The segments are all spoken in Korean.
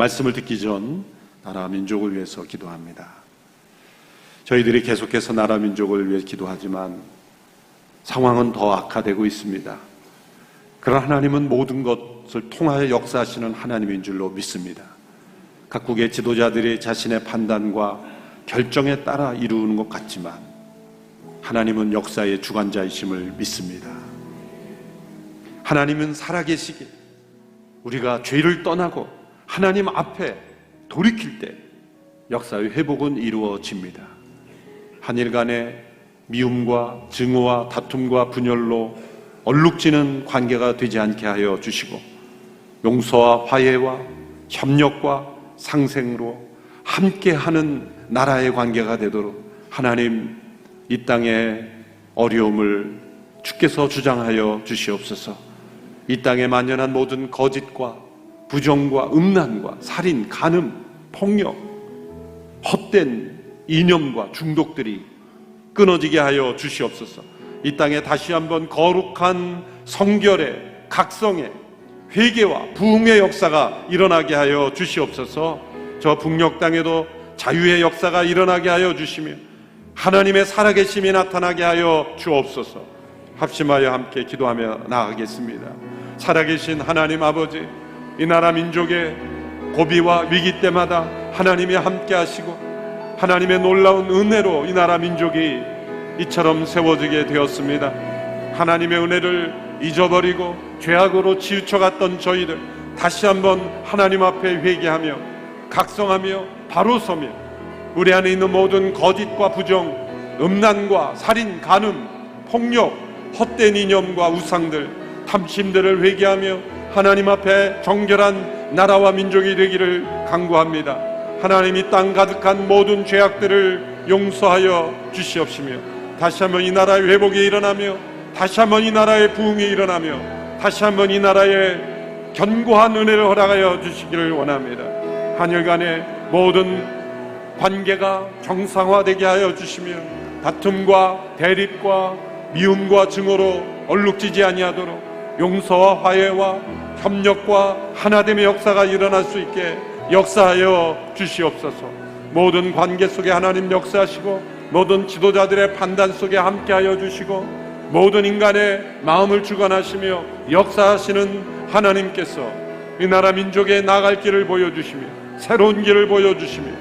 말씀을 듣기 전 나라 민족을 위해서 기도합니다. 저희들이 계속해서 나라 민족을 위해 기도하지만 상황은 더 악화되고 있습니다. 그러나 하나님은 모든 것을 통하여 역사하시는 하나님인 줄로 믿습니다. 각국의 지도자들이 자신의 판단과 결정에 따라 이루는 것 같지만 하나님은 역사의 주관자이심을 믿습니다. 하나님은 살아계시기에 우리가 죄를 떠나고 하나님 앞에 돌이킬 때 역사의 회복은 이루어집니다. 한일 간의 미움과 증오와 다툼과 분열로 얼룩지는 관계가 되지 않게 하여 주시고 용서와 화해와 협력과 상생으로 함께하는 나라의 관계가 되도록 하나님 이 땅의 어려움을 주께서 주장하여 주시옵소서. 이 땅에 만연한 모든 거짓과 부정과 음란과 살인, 간음, 폭력, 헛된 이념과 중독들이 끊어지게 하여 주시옵소서. 이 땅에 다시 한번 거룩한 성결의, 각성의, 회개와 부흥의 역사가 일어나게 하여 주시옵소서. 저 북녘 땅에도 자유의 역사가 일어나게 하여 주시며 하나님의 살아계심이 나타나게 하여 주옵소서. 합심하여 함께 기도하며 나아가겠습니다. 살아계신 하나님 아버지, 이 나라 민족의 고비와 위기 때마다 하나님이 함께 하시고 하나님의 놀라운 은혜로 이 나라 민족이 이처럼 세워지게 되었습니다. 하나님의 은혜를 잊어버리고 죄악으로 치우쳐갔던 저희들 다시 한번 하나님 앞에 회개하며 각성하며 바로 서며 우리 안에 있는 모든 거짓과 부정, 음란과 살인, 간음, 폭력, 헛된 이념과 우상들, 탐심들을 회개하며 하나님 앞에 정결한 나라와 민족이 되기를 간구합니다. 하나님이 땅 가득한 모든 죄악들을 용서하여 주시옵시며 다시 한번 이 나라의 회복이 일어나며 다시 한번 이 나라의 부흥이 일어나며 다시 한번 이 나라의 견고한 은혜를 허락하여 주시기를 원합니다. 한일 간의 모든 관계가 정상화되게 하여 주시며 다툼과 대립과 미움과 증오로 얼룩지지 아니하도록 용서와 화해와 협력과 하나됨의 역사가 일어날 수 있게 역사하여 주시옵소서. 모든 관계 속에 하나님 역사하시고 모든 지도자들의 판단 속에 함께하여 주시고 모든 인간의 마음을 주관하시며 역사하시는 하나님께서 이 나라 민족의 나아갈 길을 보여주시며 새로운 길을 보여주시며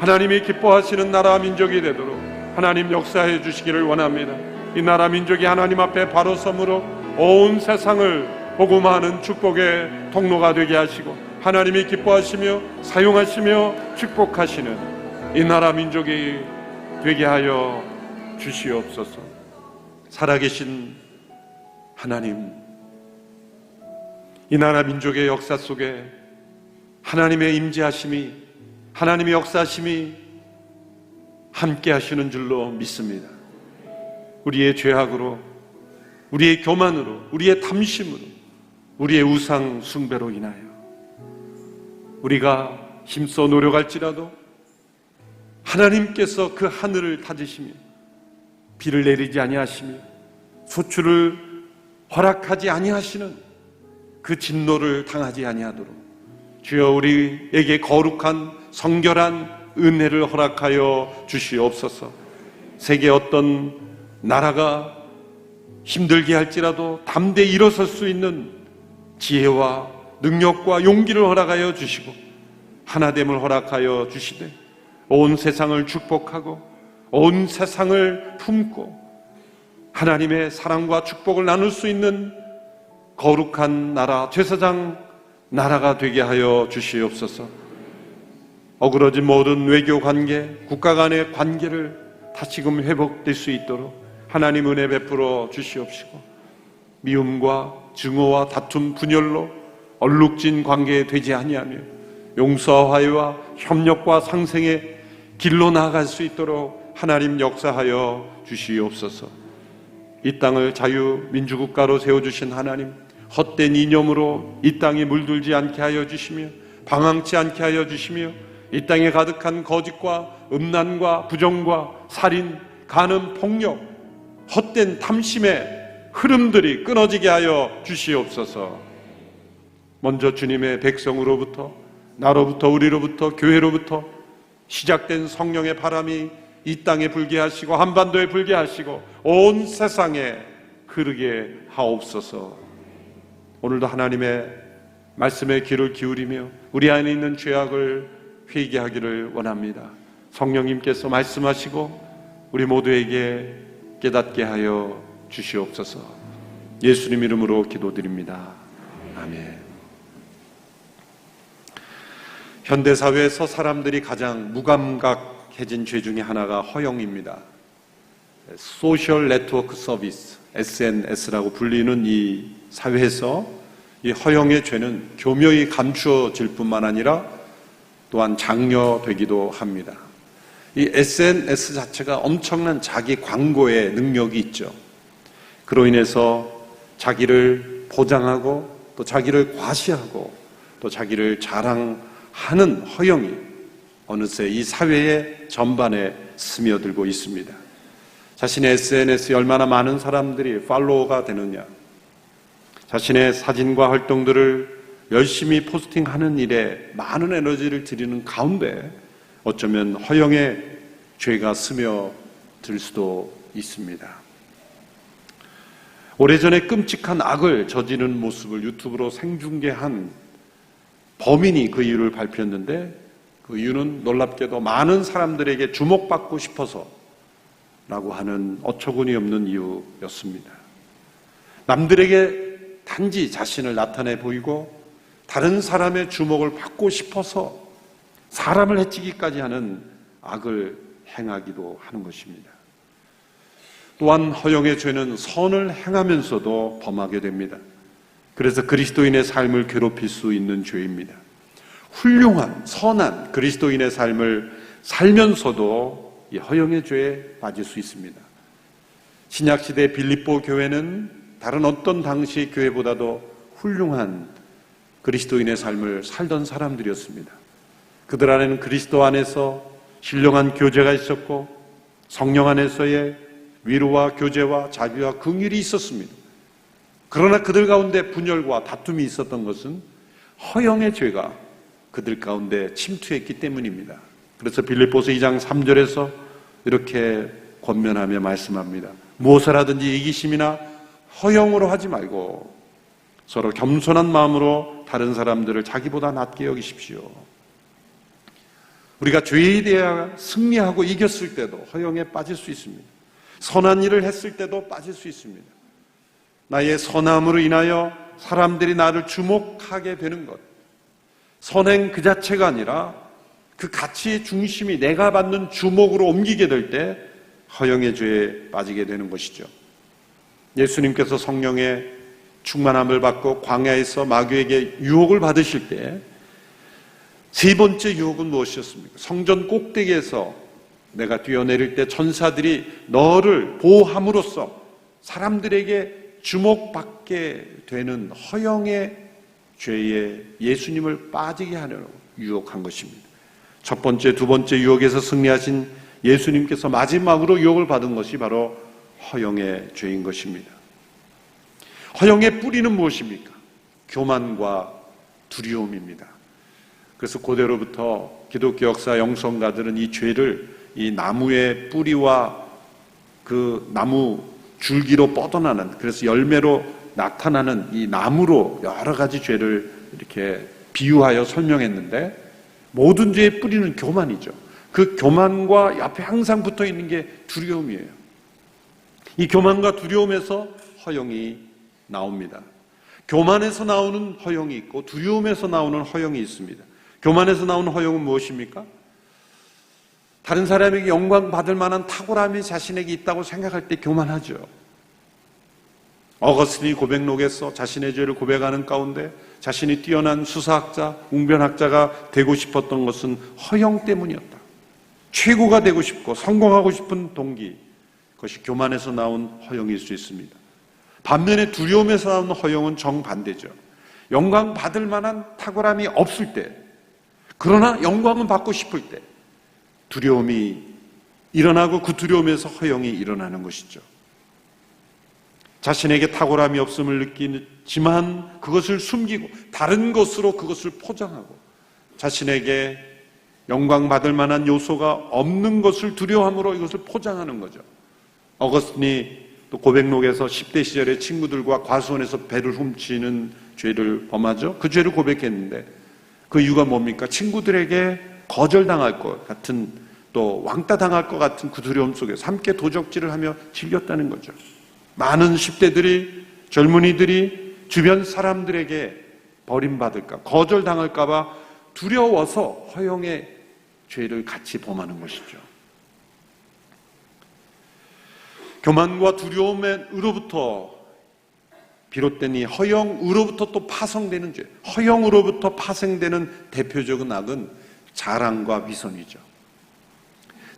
하나님이 기뻐하시는 나라 민족이 되도록 하나님 역사해 주시기를 원합니다. 이 나라 민족이 하나님 앞에 바로 섬으로 온 세상을 복음화하는 축복의 통로가 되게 하시고 하나님이 기뻐하시며 사용하시며 축복하시는 이 나라 민족이 되게 하여 주시옵소서. 살아계신 하나님, 이 나라 민족의 역사 속에 하나님의 임재하심이, 하나님의 역사하심이 함께 하시는 줄로 믿습니다. 우리의 죄악으로, 우리의 교만으로, 우리의 탐심으로, 우리의 우상 숭배로 인하여 우리가 힘써 노력할지라도 하나님께서 그 하늘을 다지시며 비를 내리지 아니하시며 소출을 허락하지 아니하시는 그 진노를 당하지 아니하도록 주여 우리에게 거룩한 성결한 은혜를 허락하여 주시옵소서. 세계 어떤 나라가 힘들게 할지라도 담대히 일어설 수 있는 지혜와 능력과 용기를 허락하여 주시고 하나됨을 허락하여 주시되 온 세상을 축복하고 온 세상을 품고 하나님의 사랑과 축복을 나눌 수 있는 거룩한 나라, 제사장 나라가 되게 하여 주시옵소서. 어그러진 모든 외교 관계, 국가 간의 관계를 다시금 회복될 수 있도록 하나님 은혜 베풀어 주시옵시고 미움과 증오와 다툼, 분열로 얼룩진 관계에 되지 아니하며 용서와 화해와 협력과 상생의 길로 나아갈 수 있도록 하나님 역사하여 주시옵소서. 이 땅을 자유민주국가로 세워주신 하나님, 헛된 이념으로 이 땅에 물들지 않게 하여 주시며 방황치 않게 하여 주시며 이 땅에 가득한 거짓과 음란과 부정과 살인, 간음, 폭력, 헛된 탐심의 흐름들이 끊어지게 하여 주시옵소서. 먼저 주님의 백성으로부터 나로부터, 우리로부터, 교회로부터 시작된 성령의 바람이 이 땅에 불게 하시고 한반도에 불게 하시고 온 세상에 흐르게 하옵소서. 오늘도 하나님의 말씀에 귀를 기울이며 우리 안에 있는 죄악을 회개하기를 원합니다. 성령님께서 말씀하시고 우리 모두에게 깨닫게 하여 주시옵소서. 예수님 이름으로 기도드립니다. 아멘. 현대사회에서 사람들이 가장 무감각해진 죄 중에 하나가 허영입니다. 소셜 네트워크 서비스, SNS라고 불리는 이 사회에서 이 허영의 죄는 교묘히 감추어질 뿐만 아니라 또한 장려되기도 합니다. 이 SNS 자체가 엄청난 자기 광고의 능력이 있죠. 그로 인해서 자기를 보장하고 또 자기를 과시하고 또 자기를 자랑하는 허영이 어느새 이 사회의 전반에 스며들고 있습니다. 자신의 SNS에 얼마나 많은 사람들이 팔로워가 되느냐, 자신의 사진과 활동들을 열심히 포스팅하는 일에 많은 에너지를 들이는 가운데 어쩌면 허영의 죄가 스며들 수도 있습니다. 오래전에 끔찍한 악을 저지르는 모습을 유튜브로 생중계한 범인이 그 이유를 발표했는데, 그 이유는 놀랍게도 많은 사람들에게 주목받고 싶어서 라고 하는 어처구니 없는 이유였습니다. 남들에게 단지 자신을 나타내 보이고 다른 사람의 주목을 받고 싶어서 사람을 해치기까지 하는 악을 행하기도 하는 것입니다. 또한 허영의 죄는 선을 행하면서도 범하게 됩니다. 그래서 그리스도인의 삶을 괴롭힐 수 있는 죄입니다. 훌륭한 선한 그리스도인의 삶을 살면서도 이 허영의 죄에 빠질 수 있습니다. 신약시대 빌립보 교회는 다른 어떤 당시의 교회보다도 훌륭한 그리스도인의 삶을 살던 사람들이었습니다. 그들 안에는 그리스도 안에서 신령한 교제가 있었고 성령 안에서의 위로와 교제와 자비와 긍휼이 있었습니다. 그러나 그들 가운데 분열과 다툼이 있었던 것은 허영의 죄가 그들 가운데 침투했기 때문입니다. 그래서 빌립보서 2장 3절에서 이렇게 권면하며 말씀합니다. 무엇을 하든지 이기심이나 허영으로 하지 말고 서로 겸손한 마음으로 다른 사람들을 자기보다 낮게 여기십시오. 우리가 죄에 대해 승리하고 이겼을 때도 허영에 빠질 수 있습니다. 선한 일을 했을 때도 빠질 수 있습니다. 나의 선함으로 인하여 사람들이 나를 주목하게 되는 것, 선행 그 자체가 아니라 그 가치의 중심이 내가 받는 주목으로 옮기게 될 때 허영의 죄에 빠지게 되는 것이죠. 예수님께서 성령의 충만함을 받고 광야에서 마귀에게 유혹을 받으실 때 세 번째 유혹은 무엇이었습니까? 성전 꼭대기에서 내가 뛰어내릴 때 천사들이 너를 보호함으로써 사람들에게 주목받게 되는 허영의 죄에 예수님을 빠지게 하려고 유혹한 것입니다. 첫 번째, 두 번째 유혹에서 승리하신 예수님께서 마지막으로 유혹을 받은 것이 바로 허영의 죄인 것입니다. 허영의 뿌리는 무엇입니까? 교만과 두려움입니다. 그래서 고대로부터 기독교 역사 영성가들은 이 죄를 이 나무의 뿌리와 그 나무 줄기로 뻗어나는, 그래서 열매로 나타나는 이 나무로 여러 가지 죄를 이렇게 비유하여 설명했는데, 모든 죄의 뿌리는 교만이죠. 그 교만과 옆에 항상 붙어 있는 게 두려움이에요. 이 교만과 두려움에서 허영이 나옵니다. 교만에서 나오는 허영이 있고 두려움에서 나오는 허영이 있습니다. 교만에서 나오는 허영은 무엇입니까? 다른 사람에게 영광 받을 만한 탁월함이 자신에게 있다고 생각할 때 교만하죠. 어거스틴이 고백록에서 자신의 죄를 고백하는 가운데 자신이 뛰어난 수사학자, 웅변학자가 되고 싶었던 것은 허영 때문이었다. 최고가 되고 싶고 성공하고 싶은 동기, 그것이 교만에서 나온 허영일 수 있습니다. 반면에 두려움에서 나오는 허영은 정반대죠. 영광 받을 만한 탁월함이 없을 때, 그러나 영광은 받고 싶을 때 두려움이 일어나고 그 두려움에서 허영이 일어나는 것이죠. 자신에게 탁월함이 없음을 느끼지만 그것을 숨기고 다른 것으로 그것을 포장하고 자신에게 영광 받을 만한 요소가 없는 것을 두려워함으로 이것을 포장하는 거죠. 어거스틴이 또 고백록에서 10대 시절에 친구들과 과수원에서 배를 훔치는 죄를 범하죠. 그 죄를 고백했는데 그 이유가 뭡니까? 친구들에게 거절당할 것 같은, 또 왕따 당할 것 같은 그 두려움 속에서 함께 도적질을 하며 즐겼다는 거죠. 많은 10대들이, 젊은이들이 주변 사람들에게 버림받을까, 거절당할까 봐 두려워서 허영의 죄를 같이 범하는 것이죠. 교만과 두려움으로부터 비롯된 이 허영으로부터 또 파생되는 죄, 허영으로부터 파생되는 대표적인 악은 자랑과 위선이죠.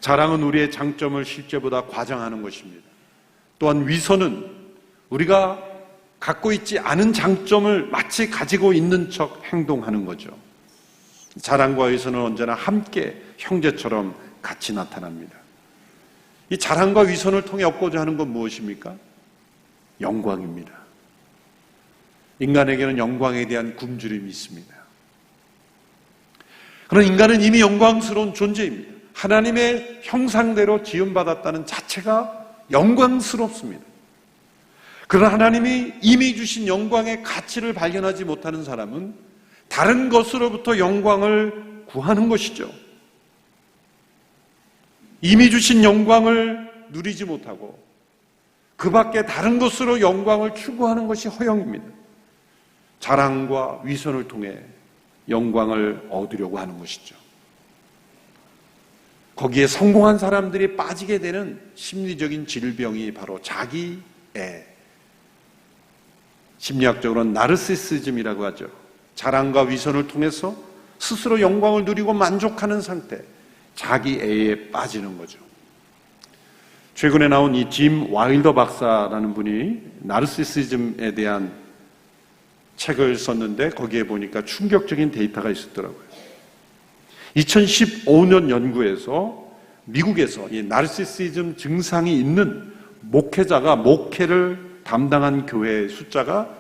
자랑은 우리의 장점을 실제보다 과장하는 것입니다. 또한 위선은 우리가 갖고 있지 않은 장점을 마치 가지고 있는 척 행동하는 거죠. 자랑과 위선은 언제나 함께 형제처럼 같이 나타납니다. 이 자랑과 위선을 통해 얻고자 하는 건 무엇입니까? 영광입니다. 인간에게는 영광에 대한 굶주림이 있습니다. 그러나 인간은 이미 영광스러운 존재입니다. 하나님의 형상대로 지음받았다는 자체가 영광스럽습니다. 그러나 하나님이 이미 주신 영광의 가치를 발견하지 못하는 사람은 다른 것으로부터 영광을 구하는 것이죠. 이미 주신 영광을 누리지 못하고 그 밖에 다른 것으로 영광을 추구하는 것이 허영입니다. 자랑과 위선을 통해 영광을 얻으려고 하는 것이죠. 거기에 성공한 사람들이 빠지게 되는 심리적인 질병이 바로 자기애, 심리학적으로는 나르시시즘이라고 하죠. 자랑과 위선을 통해서 스스로 영광을 누리고 만족하는 상태, 자기애에 빠지는 거죠. 최근에 나온 이 짐 와일더 박사라는 분이 나르시시즘에 대한 책을 썼는데 거기에 보니까 충격적인 데이터가 있었더라고요. 2015년 연구에서 미국에서 이 나르시시즘 증상이 있는 목회자가 목회를 담당한 교회의 숫자가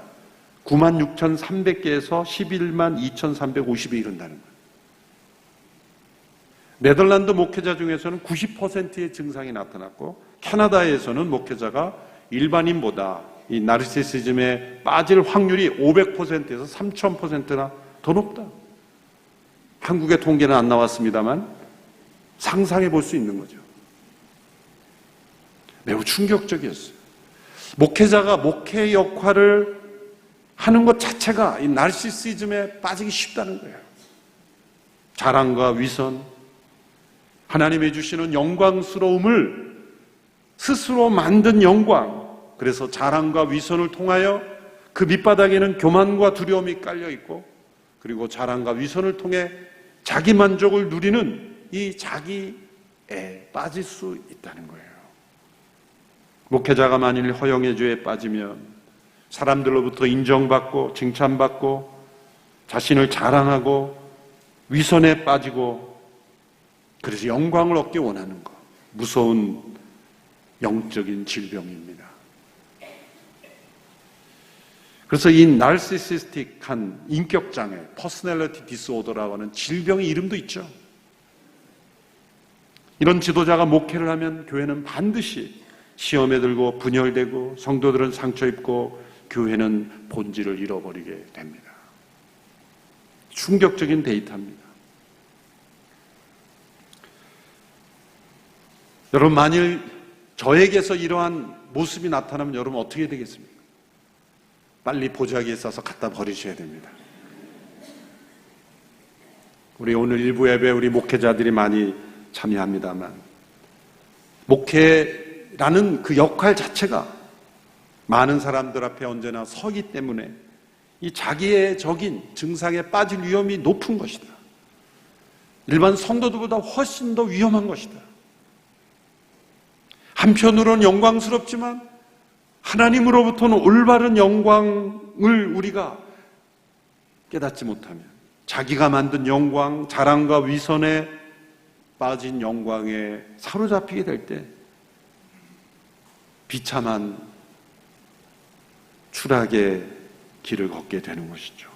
96,300개에서 112,350에 이른다는 거예요. 네덜란드 목회자 중에서는 90%의 증상이 나타났고 캐나다에서는 목회자가 일반인보다 이 나르시시즘에 빠질 확률이 500%에서 3000%나 더 높다. 한국의 통계는 안 나왔습니다만 상상해 볼 수 있는 거죠. 매우 충격적이었어요. 목회자가 목회 역할을 하는 것 자체가 이 나르시시즘에 빠지기 쉽다는 거예요. 자랑과 위선, 하나님이 주시는 영광스러움을 스스로 만든 영광, 그래서 자랑과 위선을 통하여 그 밑바닥에는 교만과 두려움이 깔려 있고, 그리고 자랑과 위선을 통해 자기 만족을 누리는 이 자기에 빠질 수 있다는 거예요. 목회자가 만일 허영의 죄에 빠지면 사람들로부터 인정받고 칭찬받고 자신을 자랑하고 위선에 빠지고, 그래서 영광을 얻기 원하는 것, 무서운 영적인 질병입니다. 그래서 이 나르시시스틱한 인격장애, 퍼스널리티 디스오더라고 하는 질병의 이름도 있죠. 이런 지도자가 목회를 하면 교회는 반드시 시험에 들고 분열되고 성도들은 상처 입고 교회는 본질을 잃어버리게 됩니다. 충격적인 데이터입니다. 여러분, 만일 저에게서 이러한 모습이 나타나면 여러분 어떻게 되겠습니까? 빨리 보자기에 싸서 갖다 버리셔야 됩니다. 우리 오늘 일부 예배 우리 목회자들이 많이 참여합니다만, 목회라는 그 역할 자체가 많은 사람들 앞에 언제나 서기 때문에 이 자기의 적인 증상에 빠질 위험이 높은 것이다. 일반 성도들보다 훨씬 더 위험한 것이다. 한편으로는 영광스럽지만 하나님으로부터는 올바른 영광을 우리가 깨닫지 못하면 자기가 만든 영광, 자랑과 위선에 빠진 영광에 사로잡히게 될 때 비참한 추락의 길을 걷게 되는 것이죠.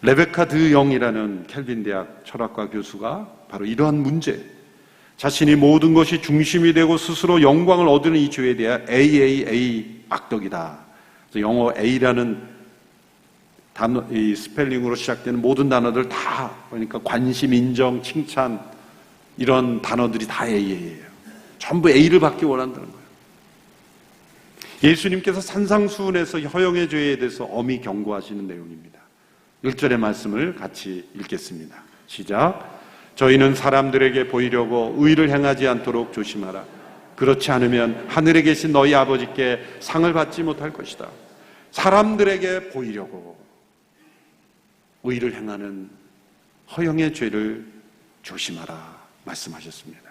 레베카 드 영이라는 켈빈 대학 철학과 교수가 바로 이러한 문제, 자신이 모든 것이 중심이 되고 스스로 영광을 얻는 이 죄에 대한 AAA 악덕이다. 영어 A라는 단어, 이 스펠링으로 시작되는 모든 단어들 다, 그러니까 관심, 인정, 칭찬, 이런 단어들이 다 A예요. 전부 A를 받기 원한다는 거예요. 예수님께서 산상수훈에서 허영의 죄에 대해서 엄히 경고하시는 내용입니다. 1절의 말씀을 같이 읽겠습니다. 시작. 저희는 사람들에게 보이려고 의를 행하지 않도록 조심하라. 그렇지 않으면 하늘에 계신 너희 아버지께 상을 받지 못할 것이다. 사람들에게 보이려고 의를 행하는 허영의 죄를 조심하라 말씀하셨습니다.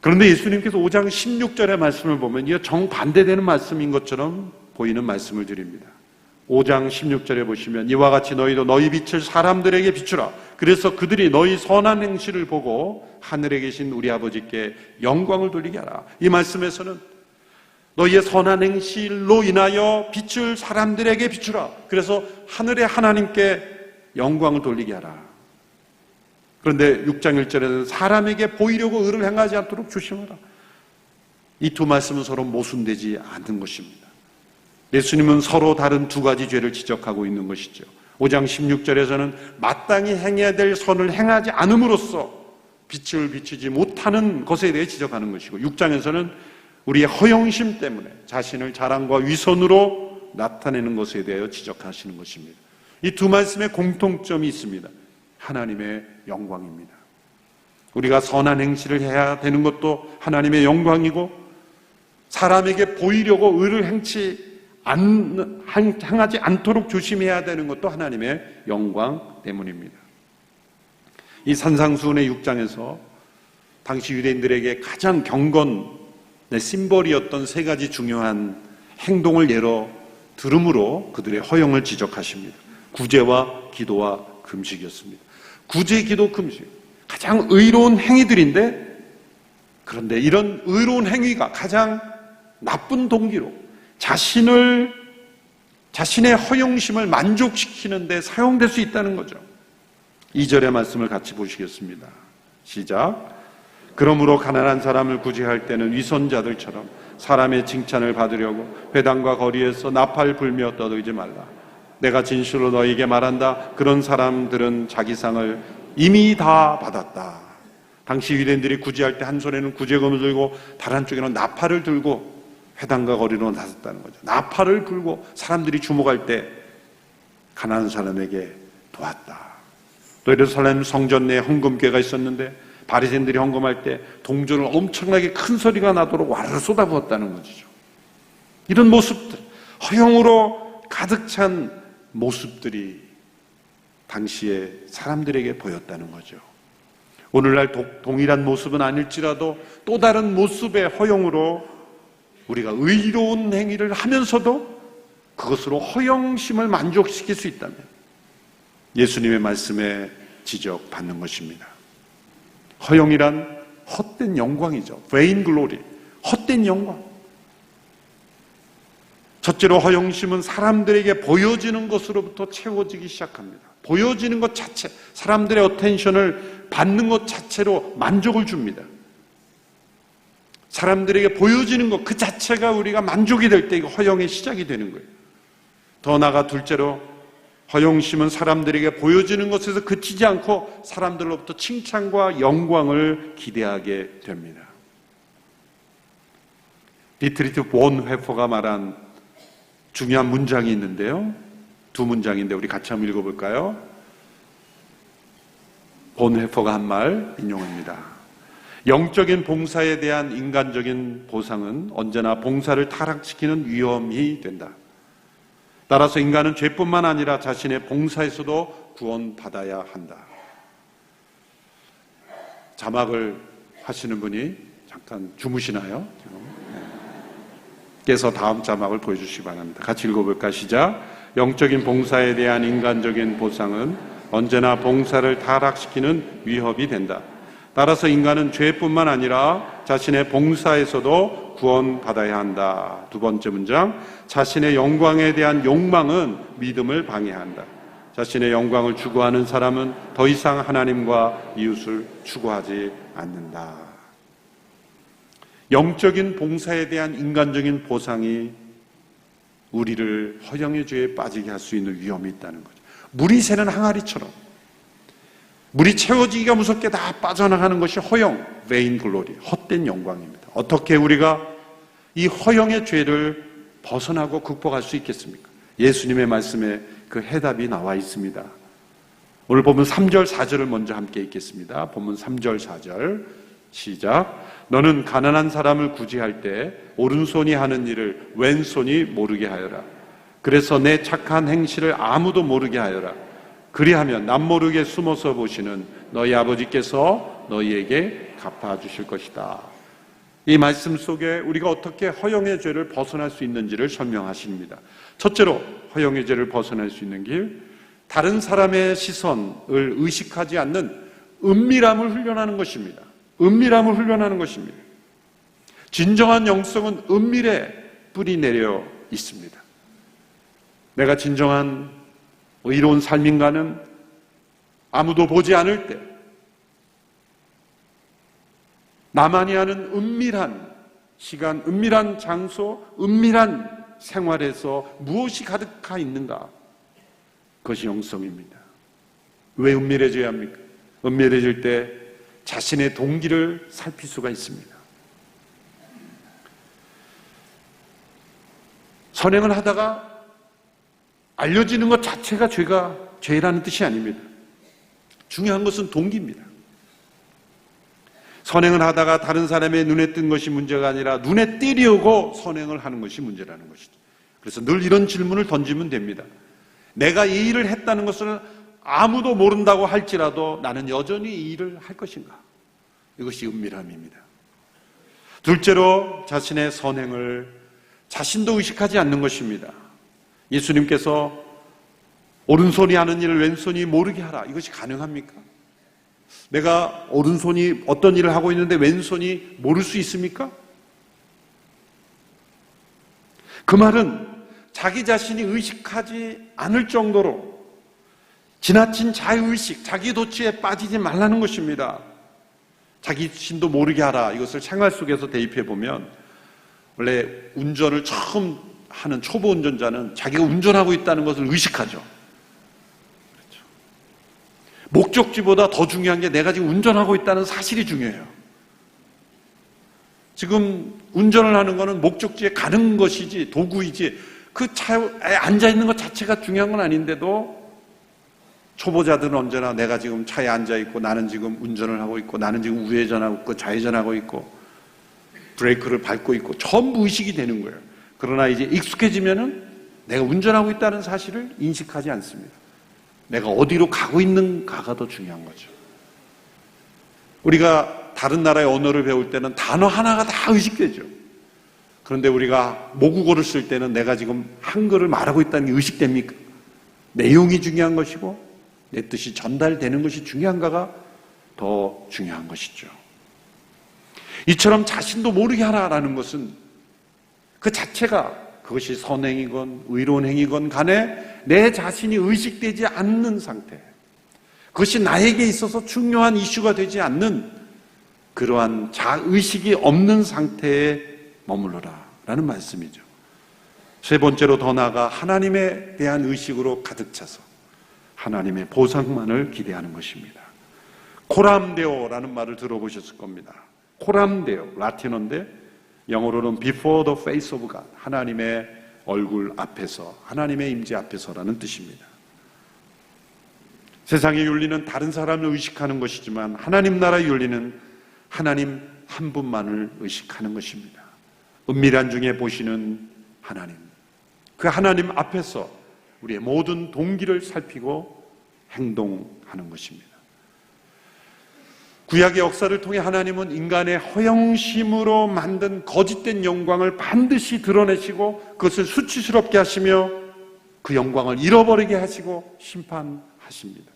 그런데 예수님께서 5장 16절의 말씀을 보면 이거 정반대되는 말씀인 것처럼 보이는 말씀을 드립니다. 5장 16절에 보시면 이와 같이 너희도 너희 빛을 사람들에게 비추라. 그래서 그들이 너희 선한 행실을 보고 하늘에 계신 우리 아버지께 영광을 돌리게 하라. 이 말씀에서는 너희의 선한 행실로 인하여 빛을 사람들에게 비추라. 그래서 하늘의 하나님께 영광을 돌리게 하라. 그런데 6장 1절에는 사람에게 보이려고 의를 행하지 않도록 조심하라. 이 두 말씀은 서로 모순되지 않는 것입니다. 예수님은 서로 다른 두 가지 죄를 지적하고 있는 것이죠. 5장 16절에서는 마땅히 행해야 될 선을 행하지 않음으로써 빛을 비추지 못하는 것에 대해 지적하는 것이고, 6장에서는 우리의 허영심 때문에 자신을 자랑과 위선으로 나타내는 것에 대하여 지적하시는 것입니다. 이 두 말씀에 공통점이 있습니다. 하나님의 영광입니다. 우리가 선한 행실을 해야 되는 것도 하나님의 영광이고, 사람에게 보이려고 의를 행하지 않도록 조심해야 되는 것도 하나님의 영광 때문입니다. 이 산상수훈의 6장에서 당시 유대인들에게 가장 경건의 심벌이었던 세 가지 중요한 행동을 예로 들음으로 그들의 허영을 지적하십니다. 구제와 기도와 금식이었습니다. 구제, 기도, 금식, 가장 의로운 행위들인데, 그런데 이런 의로운 행위가 가장 나쁜 동기로 자신의 허영심을 만족시키는 데 사용될 수 있다는 거죠. 2절의 말씀을 같이 보시겠습니다. 시작. 그러므로 가난한 사람을 구제할 때는 위선자들처럼 사람의 칭찬을 받으려고 회당과 거리에서 나팔 불며 떠들지 말라. 내가 진실로 너희에게 말한다. 그런 사람들은 자기 상을 이미 다 받았다. 당시 유대인들이 구제할 때 한 손에는 구제금을 들고 다른 한쪽에는 나팔을 들고 회당과 거리로 나섰다는 거죠. 나팔을 불고 사람들이 주목할 때 가난한 사람에게 도왔다. 또 예루살렘 성전 내에 헌금궤가 있었는데 바리새인들이 헌금할 때 동전을 엄청나게 큰 소리가 나도록 와르르 쏟아부었다는 것이죠. 이런 모습들, 허영으로 가득 찬 모습들이 당시에 사람들에게 보였다는 거죠. 오늘날 동일한 모습은 아닐지라도 또 다른 모습의 허영으로 우리가 의로운 행위를 하면서도 그것으로 허영심을 만족시킬 수 있다면 예수님의 말씀에 지적받는 것입니다. 허영이란 헛된 영광이죠. vain glory, 헛된 영광. 첫째로 허영심은 사람들에게 보여지는 것으로부터 채워지기 시작합니다. 보여지는 것 자체, 사람들의 어텐션을 받는 것 자체로 만족을 줍니다. 사람들에게 보여지는 것 그 자체가 우리가 만족이 될 때 이거 허영의 시작이 되는 거예요. 더 나아가 둘째로 허영심은 사람들에게 보여지는 것에서 그치지 않고 사람들로부터 칭찬과 영광을 기대하게 됩니다. 디트리트 본회퍼가 말한 중요한 문장이 있는데요. 두 문장인데 우리 같이 한번 읽어볼까요? 본회퍼가 한 말 인용합니다. 영적인 봉사에 대한 인간적인 보상은 언제나 봉사를 타락시키는 위험이 된다. 따라서 인간은 죄뿐만 아니라 자신의 봉사에서도 구원받아야 한다. 자막을 하시는 분이 잠깐 주무시나요? 깨서 다음 자막을 보여주시기 바랍니다. 같이 읽어볼까? 시작. 영적인 봉사에 대한 인간적인 보상은 언제나 봉사를 타락시키는 위협이 된다. 따라서 인간은 죄뿐만 아니라 자신의 봉사에서도 구원받아야 한다. 두 번째 문장, 자신의 영광에 대한 욕망은 믿음을 방해한다. 자신의 영광을 추구하는 사람은 더 이상 하나님과 이웃을 추구하지 않는다. 영적인 봉사에 대한 인간적인 보상이 우리를 허영의 죄에 빠지게 할 수 있는 위험이 있다는 거죠. 물이 새는 항아리처럼 물이 채워지기가 무섭게 다 빠져나가는 것이 허영, vain glory, 헛된 영광입니다. 어떻게 우리가 이 허영의 죄를 벗어나고 극복할 수 있겠습니까? 예수님의 말씀에 그 해답이 나와 있습니다. 오늘 본문 3절, 4절을 먼저 함께 읽겠습니다. 본문 3절, 4절 시작. 너는 가난한 사람을 구제할 때 오른손이 하는 일을 왼손이 모르게 하여라. 그래서 내 착한 행실을 아무도 모르게 하여라. 그리하면 남모르게 숨어서 보시는 너희 아버지께서 너희에게 갚아주실 것이다. 이 말씀 속에 우리가 어떻게 허영의 죄를 벗어날 수 있는지를 설명하십니다. 첫째로 허영의 죄를 벗어날 수 있는 길, 다른 사람의 시선을 의식하지 않는 은밀함을 훈련하는 것입니다. 은밀함을 훈련하는 것입니다. 진정한 영성은 은밀에 뿌리 내려 있습니다. 내가 진정한 의로운 삶인가는 아무도 보지 않을 때 나만이 아는 은밀한 시간, 은밀한 장소, 은밀한 생활에서 무엇이 가득하 있는가? 그것이 영성입니다. 왜 은밀해져야 합니까? 은밀해질 때 자신의 동기를 살필 수가 있습니다. 선행을 하다가 알려지는 것 자체가 죄라는 뜻이 아닙니다. 중요한 것은 동기입니다. 선행을 하다가 다른 사람의 눈에 뜬 것이 문제가 아니라 눈에 띄려고 선행을 하는 것이 문제라는 것이죠. 그래서 늘 이런 질문을 던지면 됩니다. 내가 이 일을 했다는 것을 아무도 모른다고 할지라도 나는 여전히 이 일을 할 것인가? 이것이 은밀함입니다. 둘째로 자신의 선행을 자신도 의식하지 않는 것입니다. 예수님께서 오른손이 하는 일을 왼손이 모르게 하라. 이것이 가능합니까? 내가 오른손이 어떤 일을 하고 있는데 왼손이 모를 수 있습니까? 그 말은 자기 자신이 의식하지 않을 정도로 지나친 자유의식, 자기 도취에 빠지지 말라는 것입니다. 자기 자신도 모르게 하라. 이것을 생활 속에서 대입해 보면 원래 운전을 처음 하는 초보 운전자는 자기가 운전하고 있다는 것을 의식하죠. 그렇죠. 목적지보다 더 중요한 게 내가 지금 운전하고 있다는 사실이 중요해요. 지금 운전을 하는 것은 목적지에 가는 것이지 도구이지 그 차에 앉아있는 것 자체가 중요한 건 아닌데도 초보자들은 언제나 내가 지금 차에 앉아있고 나는 지금 운전을 하고 있고 나는 지금 우회전하고 있고 좌회전하고 있고 브레이크를 밟고 있고 전부 의식이 되는 거예요. 그러나 이제 익숙해지면은 내가 운전하고 있다는 사실을 인식하지 않습니다. 내가 어디로 가고 있는가가 더 중요한 거죠. 우리가 다른 나라의 언어를 배울 때는 단어 하나가 다 의식되죠. 그런데 우리가 모국어를 쓸 때는 내가 지금 한글을 말하고 있다는 게 의식됩니까? 내용이 중요한 것이고 내 뜻이 전달되는 것이 중요한가가 더 중요한 것이죠. 이처럼 자신도 모르게 하라라는 것은 그 자체가 그것이 선행이건 의로운 행위건 간에 내 자신이 의식되지 않는 상태, 그것이 나에게 있어서 중요한 이슈가 되지 않는 그러한 자의식이 없는 상태에 머물러라 라는 말씀이죠. 세 번째로 더 나아가 하나님에 대한 의식으로 가득 차서 하나님의 보상만을 기대하는 것입니다. 코람데오라는 말을 들어보셨을 겁니다. 코람데오, 라틴어인데 영어로는 before the face of God, 하나님의 얼굴 앞에서, 하나님의 임재 앞에서라는 뜻입니다. 세상의 윤리는 다른 사람을 의식하는 것이지만 하나님 나라의 윤리는 하나님 한 분만을 의식하는 것입니다. 은밀한 중에 보시는 하나님, 그 하나님 앞에서 우리의 모든 동기를 살피고 행동하는 것입니다. 구약의 역사를 통해 하나님은 인간의 허영심으로 만든 거짓된 영광을 반드시 드러내시고 그것을 수치스럽게 하시며 그 영광을 잃어버리게 하시고 심판하십니다.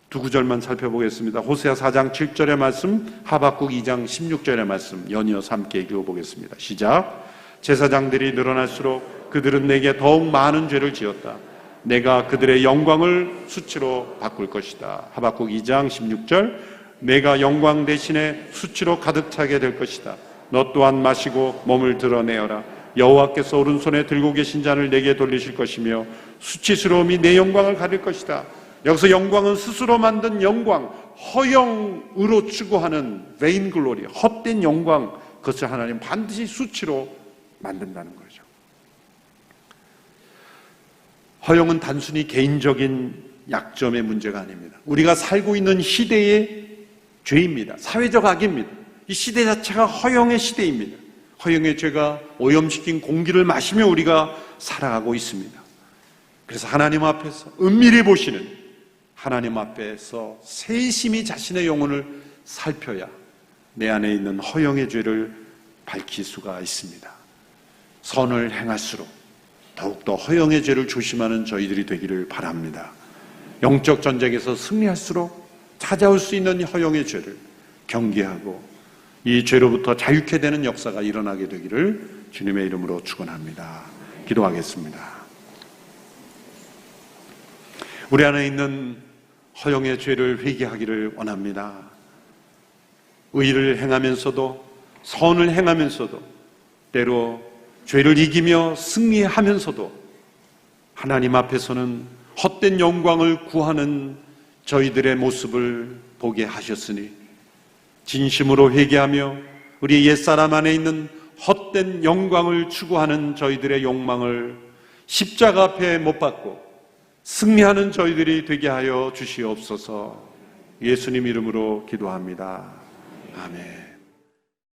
두 구절만 살펴보겠습니다. 호세아 4장 7절의 말씀, 하박국 2장 16절의 말씀 연이어서 함께 읽어보겠습니다. 시작. 제사장들이 늘어날수록 그들은 내게 더욱 많은 죄를 지었다. 내가 그들의 영광을 수치로 바꿀 것이다. 하박국 2장 16절, 내가 영광 대신에 수치로 가득 차게 될 것이다. 너 또한 마시고 몸을 드러내어라. 여호와께서 오른손에 들고 계신 잔을 내게 돌리실 것이며 수치스러움이 내 영광을 가릴 것이다. 여기서 영광은 스스로 만든 영광, 허영으로 추구하는 vain glory, 헛된 영광, 그것을 하나님 반드시 수치로 만든다는 거죠. 허영은 단순히 개인적인 약점의 문제가 아닙니다. 우리가 살고 있는 시대의 죄입니다. 사회적 악입니다. 이 시대 자체가 허영의 시대입니다. 허영의 죄가 오염시킨 공기를 마시며 우리가 살아가고 있습니다. 그래서 하나님 앞에서 은밀히 보시는 하나님 앞에서 세심히 자신의 영혼을 살펴야 내 안에 있는 허영의 죄를 밝힐 수가 있습니다. 선을 행할수록 더욱더 허영의 죄를 조심하는 저희들이 되기를 바랍니다. 영적 전쟁에서 승리할수록 찾아올 수 있는 허영의 죄를 경계하고 이 죄로부터 자유케 되는 역사가 일어나게 되기를 주님의 이름으로 축원합니다. 기도하겠습니다. 우리 안에 있는 허영의 죄를 회개하기를 원합니다. 의를 행하면서도 선을 행하면서도 때로 죄를 이기며 승리하면서도 하나님 앞에서는 헛된 영광을 구하는 저희들의 모습을 보게 하셨으니 진심으로 회개하며 우리 옛사람 안에 있는 헛된 영광을 추구하는 저희들의 욕망을 십자가 앞에 못 박고 승리하는 저희들이 되게 하여 주시옵소서. 예수님 이름으로 기도합니다. 아멘.